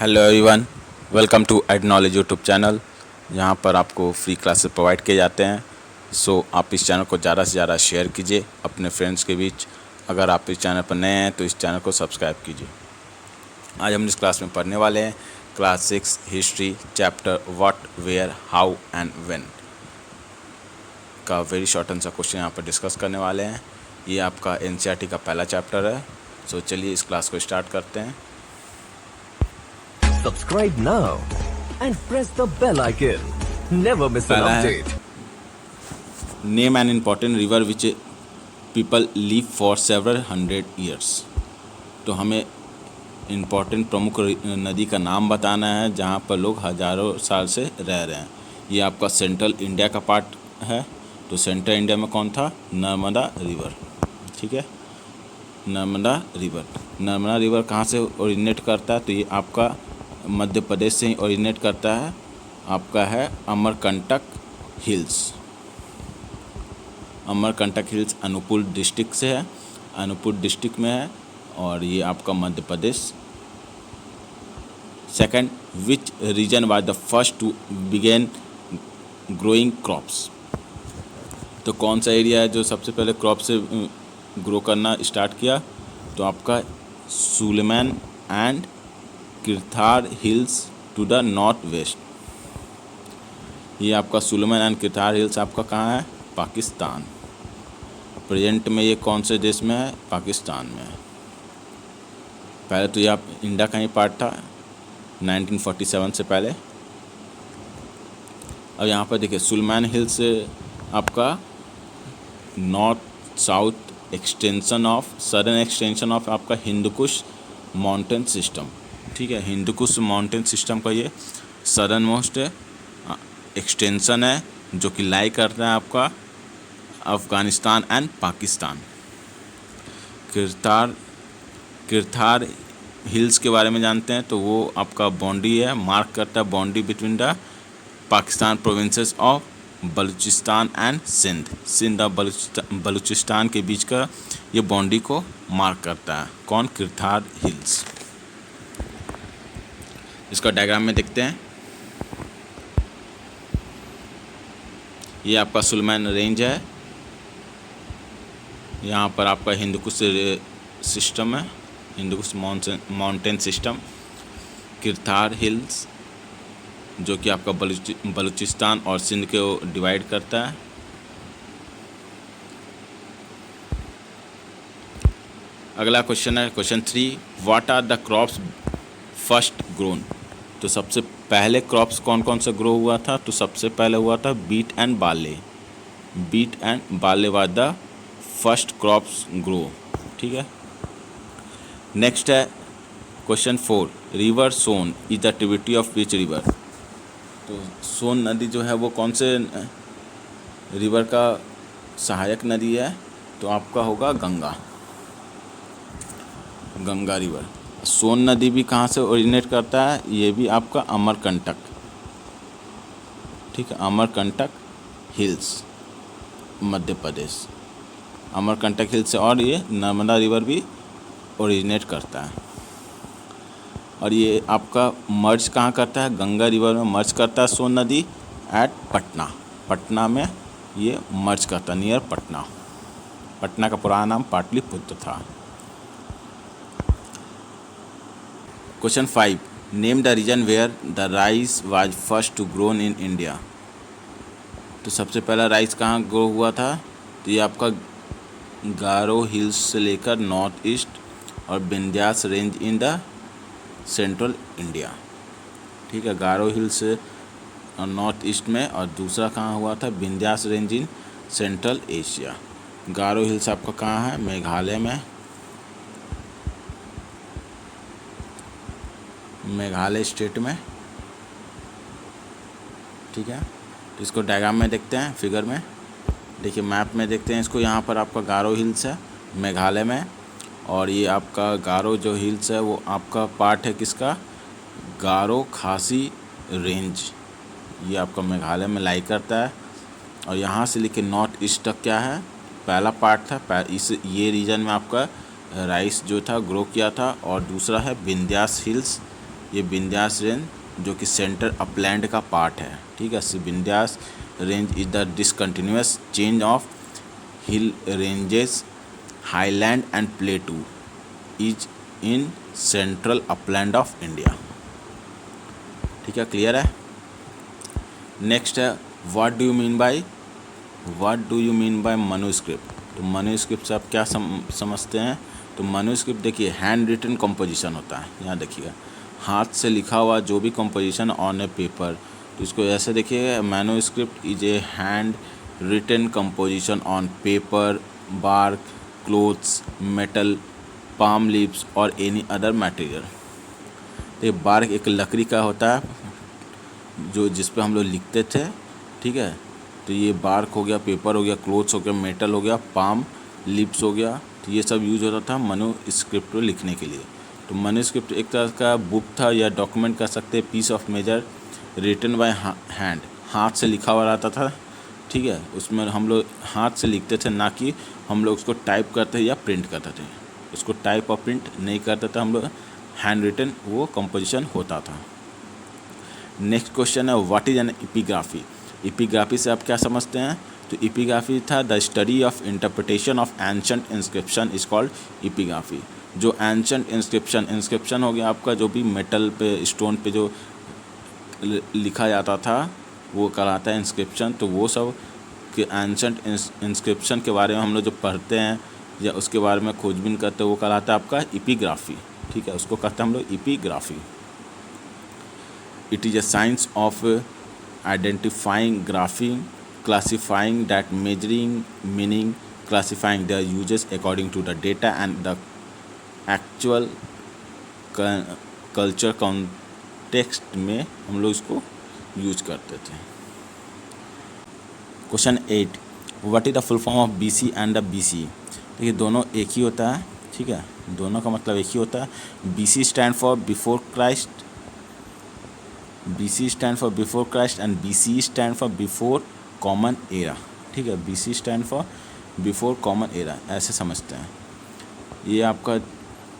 Hello everyone, welcome to Ed Knowledge YouTube channel. यहाँ पर आपको फ्री क्लासेस प्रोवाइड किए जाते हैं। सो आप इस चैनल को ज़्यादा से ज़्यादा शेयर कीजिए अपने फ्रेंड्स के बीच। अगर आप इस चैनल पर नए हैं तो इस चैनल को सब्सक्राइब कीजिए। आज हम इस क्लास में पढ़ने वाले हैं class 6 history chapter what where how and when का वेरी शॉर्ट आंसर क्वेश्चन यहाँ पर डिस्कस करने वाले हैं। ये आपका एनसीईआरटी का पहला चैप्टर है। सो चलिए इस क्लास को स्टार्ट करते हैं। Subscribe now and press the bell icon. Never miss an पहला है update. Name an important river which people live for several 100 years. तो हमें इम्पॉर्टेंट प्रमुख नदी का नाम बताना है जहाँ पर लोग हज़ारों साल से रह रहे हैं। ये आपका सेंट्रल इंडिया का पार्ट है। तो सेंट्रल इंडिया में कौन था? नर्मदा रिवर। ठीक है, नर्मदा रिवर कहाँ से ओरिजिनेट करता है? तो ये आपका मध्य प्रदेश से ही ओरिजिनेट करता है। आपका है Amarkantak hills. Amarkantak hills Anuppur district से है, अनूपपुर डिस्ट्रिक्ट में है और ये आपका Madhya Pradesh. Second, which region was the first to begin growing crops. तो कौन सा एरिया है जो सबसे पहले क्रॉप से ग्रो करना स्टार्ट किया? तो आपका Sulaiman and Kirthar hills to the north west. ये आपका सुलेमान एंड किरथार हिल्स आपका कहाँ है? पाकिस्तान। प्रेजेंट में ये कौन से देश में है? पाकिस्तान में है। पहले तो ये आप इंडिया का ही पार्ट था 1947 से पहले। अब यहाँ पर देखिए सुलेमान हिल्स आपका north south extension of southern extension of आपका हिंदुकुश माउंटेन सिस्टम। ठीक है, हिंदुकुश माउंटेन सिस्टम का ये सदर्न मोस्ट एक्सटेंशन है जो कि लाई करता है आपका अफ़गानिस्तान एंड पाकिस्तान। किरथार हिल्स के बारे में जानते हैं तो वो आपका बाउंड्री है, मार्क करता है boundary between the Pakistan provinces of Baluchistan and Sindh और बलूचिस्तान के बीच का ये बाउंड्री को मार्क करता है। कौन? किरथार हिल्स। इसका डायग्राम में देखते हैं। ये आपका सुलेमान रेंज है। यहाँ पर आपका हिंदुकुश सिस्टम है, हिंदुकुश माउंटेन सिस्टम। किरथार हिल्स जो कि आपका बलूचिस्तान और सिंध को डिवाइड करता है। अगला क्वेश्चन है question 3, what are the crops first grown. तो सबसे पहले क्रॉप्स कौन कौन सा ग्रो हुआ था? तो सबसे पहले हुआ था wheat and barley. Wheat and barley was the first crops grow. ठीक है, नेक्स्ट है question 4, river Son is the tributary of which river. तो सोन नदी जो है वो कौन से रिवर का सहायक नदी है? तो आपका होगा गंगा रिवर। सोन नदी भी कहाँ से ओरिजिनेट करता है? ये भी आपका अमरकंटक। ठीक है, अमरकंटक हिल्स मध्य प्रदेश, अमरकंटक हिल्स से। और ये नर्मदा रिवर भी ओरिजिनेट करता है। और ये आपका मर्ज कहाँ करता है? गंगा रिवर में मर्ज करता है सोन नदी एट पटना में ये मर्ज करता है, नियर पटना का पुराना नाम पाटलिपुत्र था। Question 5, name the region where the rice was first to grown in India. तो सबसे पहला राइस कहाँ ग्रो हुआ था? तो ये आपका गारो हिल्स से लेकर नॉर्थ ईस्ट और Vindhyas range in the central India. ठीक है, गारो हिल्स और नॉर्थ ईस्ट में, और दूसरा कहाँ हुआ था? Vindhyas range in central Asia. Garo hills आपका कहाँ है? मेघालय में, मेघालय स्टेट में। ठीक है, तो इसको डायग्राम में देखते हैं, फिगर में देखिए, मैप में देखते हैं इसको। यहाँ पर आपका गारो हिल्स है मेघालय में, और ये आपका गारो जो हिल्स है वो आपका पार्ट है किसका? गारो खासी रेंज। ये आपका मेघालय में लाई करता है। और यहाँ से लेके नॉर्थ ईस्ट तक क्या है? पहला पार्ट था। ये रीजन में आपका राइस जो था ग्रो किया था। और दूसरा है विंध्यास हिल्स ये विंध्यास रेंज जो कि सेंट्रल अपलैंड का पार्ट है, ठीक है। Vindhyas range is the discontinuous change of hill ranges highland and प्लेटू is in central upland of India, ठीक है। क्लियर है। नेक्स्ट है what do you mean by manuscript. तो मनुस्क्रिप्ट से आप क्या समझते हैं। तो मनुस्क्रिप्ट देखिए हैंड रिटन कंपोजिशन होता है, यहाँ देखिएगा हाथ से लिखा हुआ जो भी कंपोजिशन ऑन ए पेपर। तो इसको ऐसे देखिए, manuscript is a hand written composition on paper, bark, cloths, metal, palm leaves और एनी अदर मटेरियल। तो ये बार्क एक लकड़ी का होता है जो जिस पे हम लोग लिखते थे, ठीक है। तो ये बार्क हो गया, पेपर हो गया, क्लोथ्स हो गया, मेटल हो गया, पाम लीव्स हो गया। तो ये सब यूज होता था मनुस्क्रिप्ट लिखने के लिए। तो मनुस्क्रिप्ट एक तरह का बुक था या डॉक्यूमेंट कह सकते हैं, piece of major written by hand, हाथ से लिखा हुआ रहता था, ठीक है। उसमें हम लोग हाथ से लिखते थे, ना कि हम लोग उसको टाइप करते या प्रिंट करते थे। उसको टाइप और प्रिंट नहीं करते थे हम लोग, हैंड रिटन वो कंपोजिशन होता था। नेक्स्ट क्वेश्चन है what is an epigraphy. Epigraphy से आप क्या समझते हैं। तो एपिग्राफी था the study of interpretation of ancient inscription is called epigraphy. जो एंशंट इंस्क्रिप्शन हो गया आपका, जो भी मेटल पे स्टोन पे जो लिखा जाता था वो कहलाता है इंस्क्रिप्शन। तो वो सब के एंशंट इंस्क्रिप्शन के बारे में हम लोग जो पढ़ते हैं या उसके बारे में खोजबीन करते हैं वो कहलाता है आपका एपिग्राफी, ठीक है। उसको कहते हैं हम लोग epigraphy. It is a science of identifying, graphing, classifying, that measuring, meaning, classifying their uses according to the data and the actual culture context में हम लोग इसको यूज करते थे। Question 8 what is the full form of BC and the BC। देखिए दोनों एक ही होता है, ठीक है, दोनों का मतलब एक ही होता है। BC stand for before Christ, BC stand for before Christ and BC stand for before common era, ठीक है। BC stand for before common era, ऐसे समझते हैं। ये आपका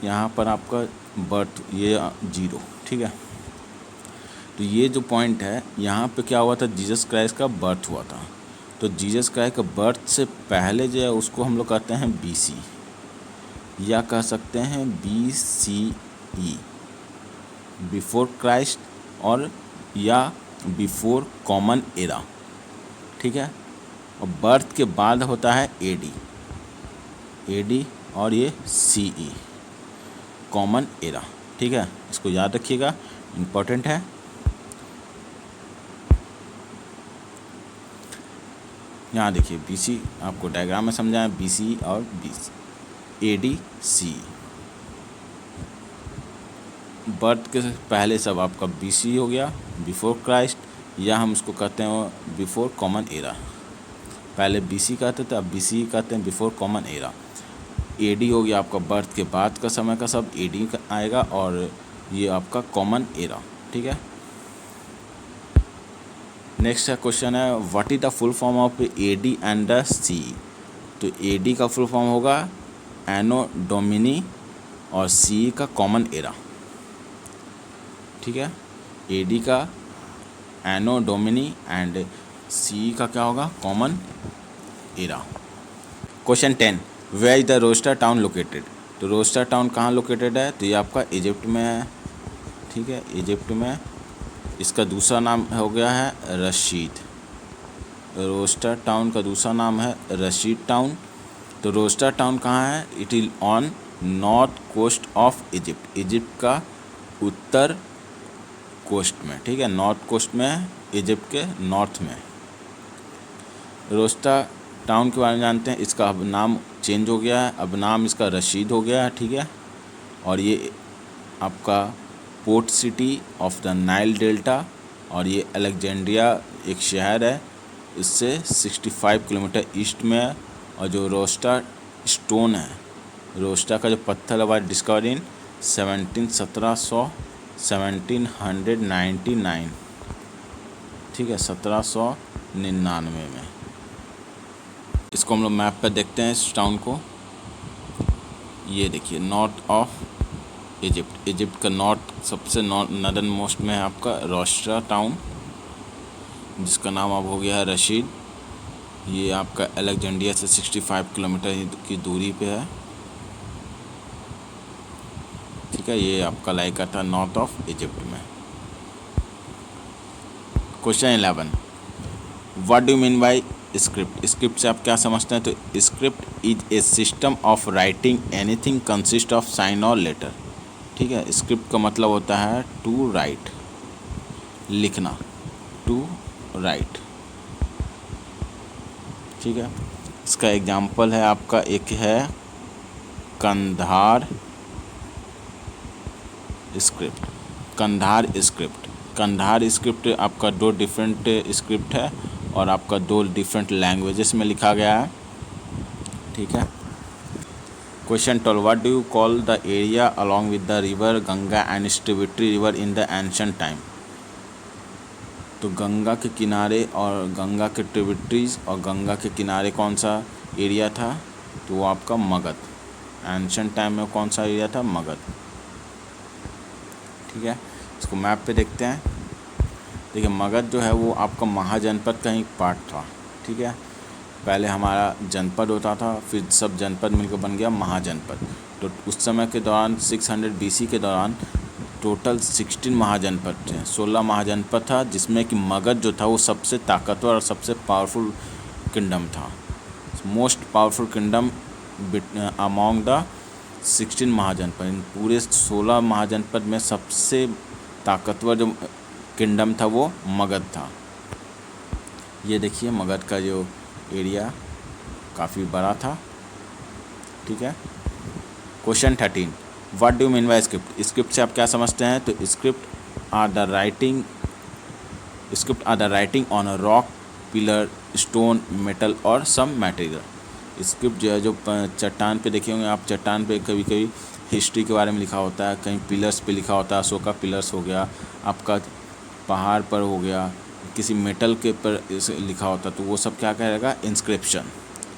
यहाँ पर आपका बर्थ ये 0, ठीक है। तो ये जो पॉइंट है यहाँ पे क्या हुआ था, जीसस क्राइस्ट का बर्थ हुआ था। तो जीसस क्राइस्ट का बर्थ से पहले जो है उसको हम लोग कहते हैं BC या कह सकते हैं BCE, बिफोर क्राइस्ट, और या बिफोर कॉमन एरा, ठीक है। और बर्थ के बाद होता है AD और ये CE, कॉमन एरा, ठीक है। इसको याद रखिएगा, इम्पोर्टेंट है। यहाँ देखिए BC आपको डायग्राम में समझाएं, BC और AD CE। बर्थ के पहले सब आपका BC हो गया, बिफोर क्राइस्ट, या हम उसको कहते हैं बिफोर कॉमन एरा। पहले BC कहते थे, अब BC कहते हैं बिफोर कॉमन एरा। AD हो गया आपका बर्थ के बाद का समय का सब AD का आएगा, और ये आपका कॉमन एरा, ठीक है। नेक्स्ट क्वेश्चन है what is the full form of AD and the CE। तो AD का फुल फॉर्म होगा एनो डोमिनी और CE का कॉमन एरा, ठीक है। AD का एनो डोमिनी एंड CE का क्या होगा, common era. Question 10 where is the Rosetta town located. तो रोस्टर टाउन कहाँ लोकेटेड है। तो ये आपका इजिप्ट में है, ठीक है, इजिप्ट में। इसका दूसरा नाम हो गया है रशीद। रोस्टर टाउन का दूसरा नाम है रशीद टाउन। तो रोस्टर टाउन कहाँ है, it is on north coast of Egypt, Egypt का उत्तर कोस्ट में, ठीक है, नॉर्थ कोस्ट में, इजिप्ट के नॉर्थ में। रोस्टर टाउन के बारे में जानते हैं, इसका अब नाम चेंज हो गया है, अब नाम इसका रशीद हो गया है, ठीक है। और ये आपका port city of the Nile delta, और ये अलेक्जेंड्रिया एक शहर है, इससे 65 किलोमीटर ईस्ट में है। और जो रोस्टर स्टोन है, रोस्टर का जो पत्थर है डिस्कवर इन 1799, ठीक है, 1799 में। इसको हम लोग मैप पर देखते हैं इस टाउन को। ये देखिए नॉर्थ ऑफ इजिप्ट का नॉर्थ सबसे नॉर्दर्न मोस्ट में है आपका रोस्ट्रा टाउन, जिसका नाम अब हो गया है रशीद। ये आपका अलेक्जेंड्रिया से 65 किलोमीटर की दूरी पे है, ठीक है। ये आपका लाई करता है नॉर्थ ऑफ इजिप्ट में। Question 11, what do mean by script? Script से आप क्या समझते हैं? तो script is a system of writing anything consist of sine और लेटर, ठीक है। स्क्रिप्ट का मतलब होता है टू राइट, लिखना, टू राइट, ठीक है। इसका एग्जाम्पल है आपका, एक है कंधार स्क्रिप्ट। कंधार स्क्रिप्ट आपका दो डिफरेंट स्क्रिप्ट है और आपका दो डिफरेंट लैंग्वेजेस में लिखा गया है, ठीक है। Question 12, what do you call the area along with the river Ganga and tributary river in the ancient time? तो गंगा के किनारे और गंगा के ट्रिब्यूटरीज और गंगा के किनारे कौन सा एरिया था? तो वो आपका मगध। एंशिएंट टाइम में कौन सा एरिया था? मगध, ठीक है। इसको मैप पे देखते हैं। देखिए मगध जो है वो आपका महाजनपद का ही पार्ट था, ठीक है। पहले हमारा जनपद होता था, फिर सब जनपद मिलकर बन गया महाजनपद। तो उस समय के दौरान 600 BC के दौरान टोटल 16 महाजनपद थे, 16 महाजनपद था, जिसमें कि मगध जो था वो सबसे ताकतवर और सबसे पावरफुल किंगडम था। Most powerful kingdom among the 16 महाजनपद। इन पूरे 16 महाजनपद में सबसे ताकतवर जो किंगडम था वो मगध था। ये देखिए मगध का जो एरिया काफ़ी बड़ा था, ठीक है। Question 13, what do mean by script? Script से आप क्या समझते हैं? तो script are the writing on a rock, pillar, stone, metal और सम मटेरियल। स्क्रिप्ट जो है जो चट्टान पे देखे होंगे आप, चट्टान पे कभी कभी हिस्ट्री के बारे में लिखा होता है, कहीं पिलर्स पे लिखा होता है, अशोका पिलर्स हो गया, आपका पहाड़ पर हो गया, किसी मेटल के पर लिखा होता है, तो वो सब क्या कहेगा? इंस्क्रिप्शन,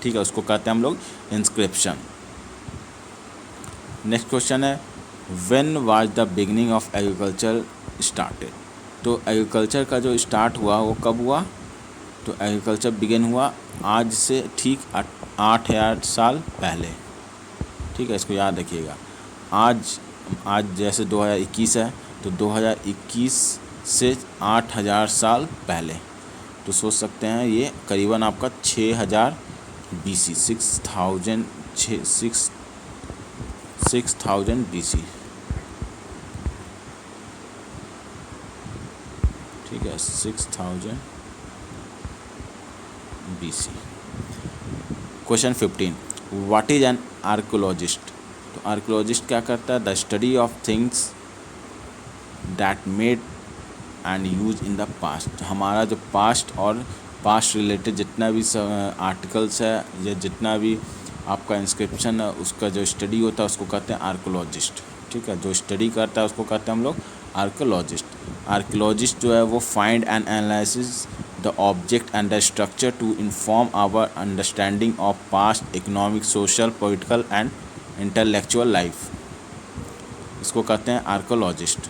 ठीक है। उसको कहते हैं हम लोग इंस्क्रिप्शन। नेक्स्ट क्वेश्चन है, when was the beginning of agriculture started? तो एग्रीकल्चर का जो स्टार्ट हुआ वो कब हुआ? तो एग्रीकल्चर बिगिन हुआ आज से ठीक 8000 साल पहले, ठीक है। इसको याद रखिएगा। आज जैसे 2021 है, तो 2021 से 8000 साल पहले, तो सोच सकते हैं ये करीबन आपका 6000 BC, 6000 BC, ठीक है, 6000 BC। Question 15, what is an archaeologist? तो आर्कोलॉजिस्ट क्या करता है? The study of things that made and use in the past. हमारा जो पास्ट और पास्ट रिलेटेड जितना भी आर्टिकल्स है या जितना भी आपका इंस्क्रिप्शन है, उसका जो स्टडी होता है उसको कहते हैं आर्कोलॉजिस्ट, ठीक है। जो स्टडी करता है उसको कहते हैं हम लोग आर्कोलॉजिस्ट। आर्कोलॉजिस्ट जो है वो find and analysis the object and the structure to inform our understanding of past economic, social, political and intellectual life. इसको कहते हैं archaeologist.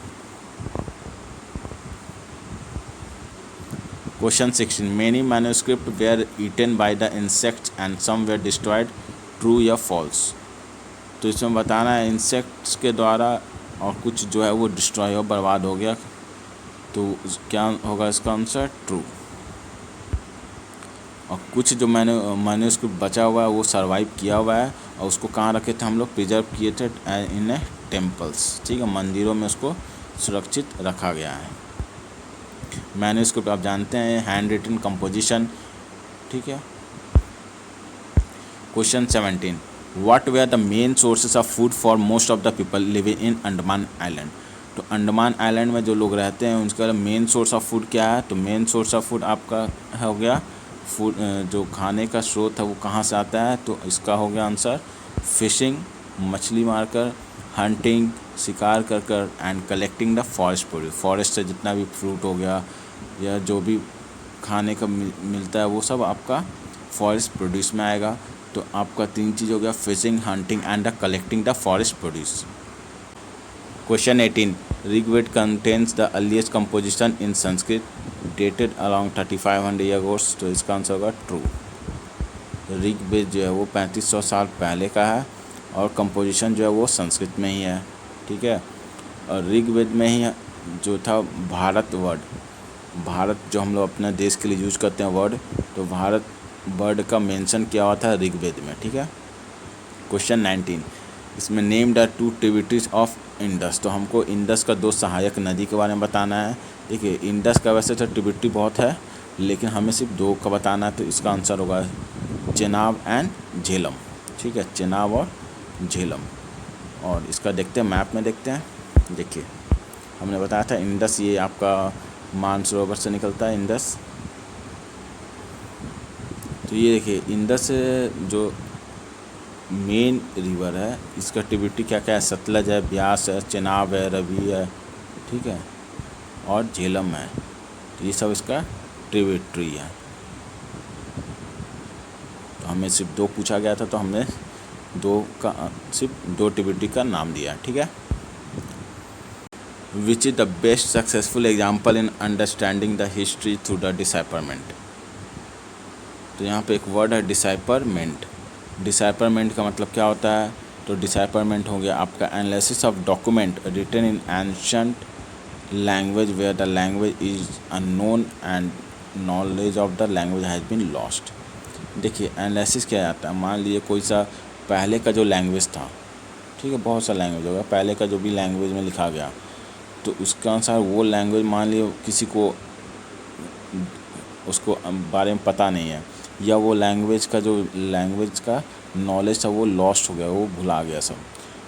Question 16, many manuscript were eaten by the insects and some were destroyed, true या false? तो इसमें बताना है insects के द्वारा और कुछ जो है वो डिस्ट्रॉय हो, बर्बाद हो गया, तो क्या होगा इसका आंसर? ट्रू। और कुछ जो मैन्युस्क्रिप्ट बचा हुआ है वो सरवाइव किया हुआ है, और उसको कहाँ रखे थे हम लोग? प्रिजर्व किए थे इन ए टेम्पल्स, ठीक है, मंदिरों में उसको सुरक्षित रखा गया है। मैन्युस्क्रिप्ट आप जानते हैं हैंड रिटन कंपोजिशन, ठीक है। Question 17, what were the main sources of food for most of the people living in Andaman island? तो अंडमान आइलैंड में जो लोग रहते हैं उनका मेन सोर्स ऑफ फूड क्या है? तो मेन सोर्स ऑफ फूड आपका हो गया फूड, जो खाने का स्रोत है वो कहाँ से आता है? तो इसका हो गया आंसर फिशिंग, मछली मारकर, हंटिंग, शिकार कर कर, and collecting the forest produce. Forest से जितना भी फ्रूट हो गया या जो भी खाने का मिलता है वो सब आपका फॉरेस्ट प्रोड्यूस में आएगा। तो आपका 3 चीज़ हो गया, fishing, hunting and the collecting the forest produce. Question 18 Rigveda contains the earliest composition in Sanskrit dated around 3500 year, तो इसका आंसर होगा ट्रू। ऋग्वेद जो है वो 3500 साल पहले का है और कंपोजिशन जो है वो संस्कृत में ही है, ठीक है। और ऋग्वेद में ही जो था भारत वर्ड, भारत जो हम लोग अपने देश के लिए यूज करते हैं वर्ड, तो भारत वर्ड का मेंशन किया हुआ था ऋग्वेद में, ठीक है। क्वेश्चन 19 इसमें name the 2 tributaries of Indus, तो हमको इंडस का 2 सहायक नदी के बारे में बताना है। देखिए इंडस का वैसे तो ट्रिब्यूटरी बहुत है, लेकिन हमें सिर्फ 2 का बताना है, तो इसका आंसर होगा चेनाब एंड झेलम, ठीक है, चेनाब और झेलम। और इसका देखते हैं, मैप में देखते हैं। देखिए हमने बताया था इंडस ये आपका मानसरोवर से निकलता है इंडस। तो ये देखिए इंडस जो मेन रिवर है इसका ट्रिब्यूटरी क्या क्या है, सतलज है, ब्यास है, चेनाब है, रवि है, ठीक है, और झेलम है। तो ये सब इसका ट्रिब्यूटरी है। तो हमें सिर्फ 2 पूछा गया था, तो हमने सिर्फ 2 ट्रिब्यूटरी का नाम दिया, ठीक है। Which is the best successful example in understanding the history through the decipherment, तो यहाँ पे एक वर्ड है डिसाइपरमेंट। डिसाइपरमेंट का मतलब क्या होता है, तो डिसाइपरमेंट हो गया आपका analysis of document written in ancient language where the language is unknown and knowledge of the language has been lost. देखिए एनालिसिस क्या जाता है, मान लीजिए कोई सा पहले का जो लैंग्वेज था, ठीक है, बहुत सा लैंग्वेज होगा, पहले का जो भी लैंग्वेज में लिखा गया, तो उसके अनुसार वो लैंग्वेज मान लीजिए किसी को उसको बारे में पता नहीं है, या वो लैंग्वेज का नॉलेज था वो लॉस्ट हो गया, वो भुला गया सब।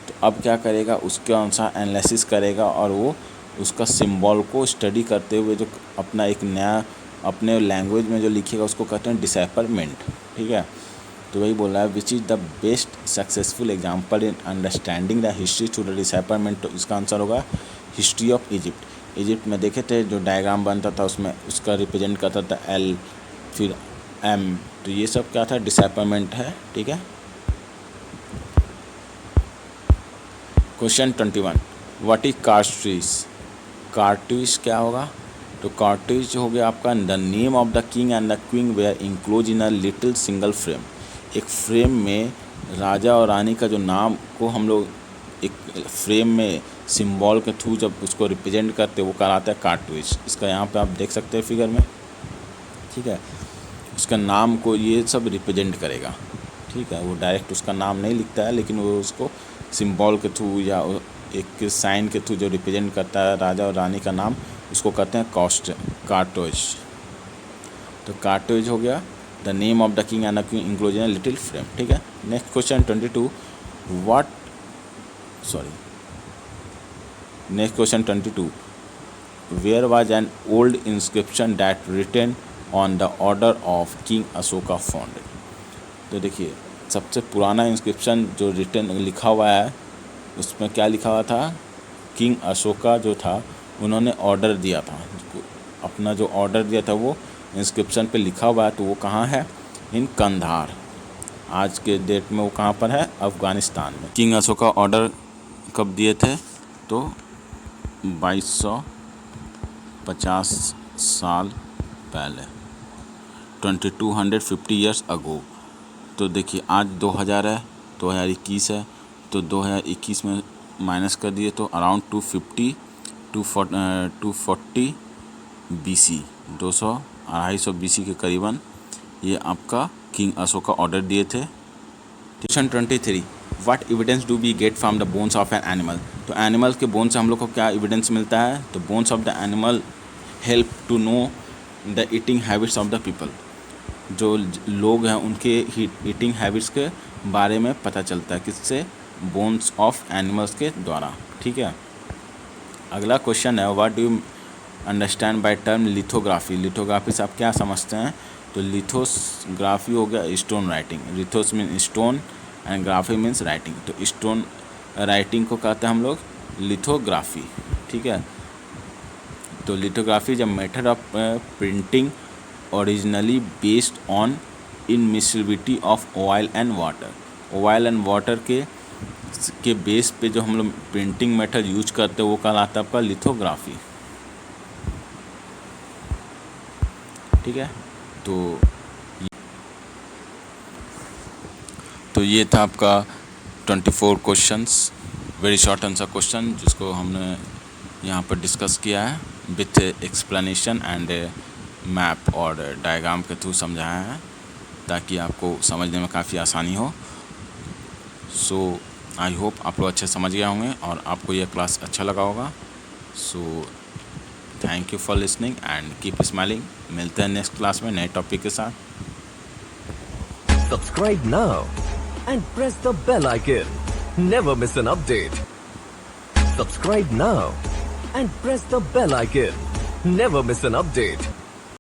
तो अब क्या करेगा, उसके अनुसार एनालिसिस करेगा और वो उसका सिंबल को स्टडी करते हुए जो अपना एक नया अपने लैंग्वेज में जो लिखेगा उसको कहते हैं डिसाइपरमेंट, ठीक है। तो वही बोल रहा है which is the best successful example in understanding the history through the decipherment, तो इसका आंसर होगा हिस्ट्री ऑफ इजिप्ट। इजिप्ट में देखे थे जो डायग्राम बनता था उसमें उसका रिप्रेजेंट करता था एल फिर एम, तो ये सब क्या था, डिसाइपरमेंट है, ठीक है। Question 21 what is cartridge, cartridge क्या होगा, तो कार्ट्रिज हो गया आपका the name of the king and the queen were enclose in a little single frame. एक फ्रेम में राजा और रानी का जो नाम को हम लोग एक फ्रेम में सिंबल के थ्रू जब उसको रिप्रेजेंट करते वो कहलाता है कार्ट्रिज। इसका यहाँ पे आप देख सकते हैं फिगर में, ठीक है। उसका नाम को ये सब रिप्रेजेंट करेगा, ठीक है। वो डायरेक्ट उसका नाम नहीं लिखता है, लेकिन वो उसको सिंबल के थ्रू या एक साइन के थ्रू जो रिप्रेजेंट करता है राजा और रानी का नाम, उसको कहते हैं कार्ट्रिज। तो कार्ट्रिज हो गया the name of the king and the queen enclose in a little frame, ठीक है। Next question 22 next question 22 where was an old inscription that written on the order of king Ashoka found. तो देखिए सबसे पुराना inscription जो written लिखा हुआ है उसमें क्या लिखा हुआ था, किंग अशोका जो था उन्होंने ऑर्डर दिया था, अपना जो ऑर्डर दिया था वो इंस्क्रिप्शन पे लिखा हुआ है। तो वो कहाँ है, इन कंधार। आज के डेट में वो कहाँ पर है, अफ़गानिस्तान में। किंग अशोका ऑर्डर कब दिए थे, तो 2250 साल पहले, 2250 ईयर्स अगो। तो देखिए आज 2000 है, 2021 है, तो 2021 में माइनस कर दिए तो अराउंड 240 BC, 200-250 BC के करीबन ये आपका किंग अशोका ऑर्डर दिए थे। Question 23 what evidence do we get from the bones of an animal. तो एनिमल के बोन से हम लोग को क्या एविडेंस मिलता है, तो bones of the animal help to know the eating habits of the people. जो लोग हैं उनके ईटिंग हैबिट्स के बारे में पता चलता है, किससे, बोन्स ऑफ एनिमल्स के द्वारा, ठीक है। अगला क्वेश्चन है what do you understand by term lithography. Lithography से आप क्या समझते हैं, तो लिथोग्राफी हो गया stone writing. Lithos mean stone and graphy means writing, तो स्टोन राइटिंग को कहते हैं हम लोग लिथोग्राफी, ठीक है। तो lithography is a method of printing originally based on immiscibility of oil and water. Oil and water के के बेस पे जो हम लोग प्रिंटिंग मेथड यूज करते हैं वो कहलाता है आपका लिथोग्राफी। ठीक है, तो ये था आपका 24 questions, very short answer question, जिसको हमने यहाँ पर डिस्कस किया है विथ एक्सप्लेनेशन एंड मैप और डायग्राम के थ्रू समझाया है, ताकि आपको समझने में काफ़ी आसानी हो। सो आई होप आप लोग अच्छे समझ गए होंगे और आपको ये क्लास अच्छा लगा होगा। So thank you for listening and keep smiling. मिलते हैं नेक्स्ट क्लास में नए टॉपिक के साथ। Subscribe now and press the bell icon. Never miss an update. Subscribe now and press the bell icon. Never miss an update.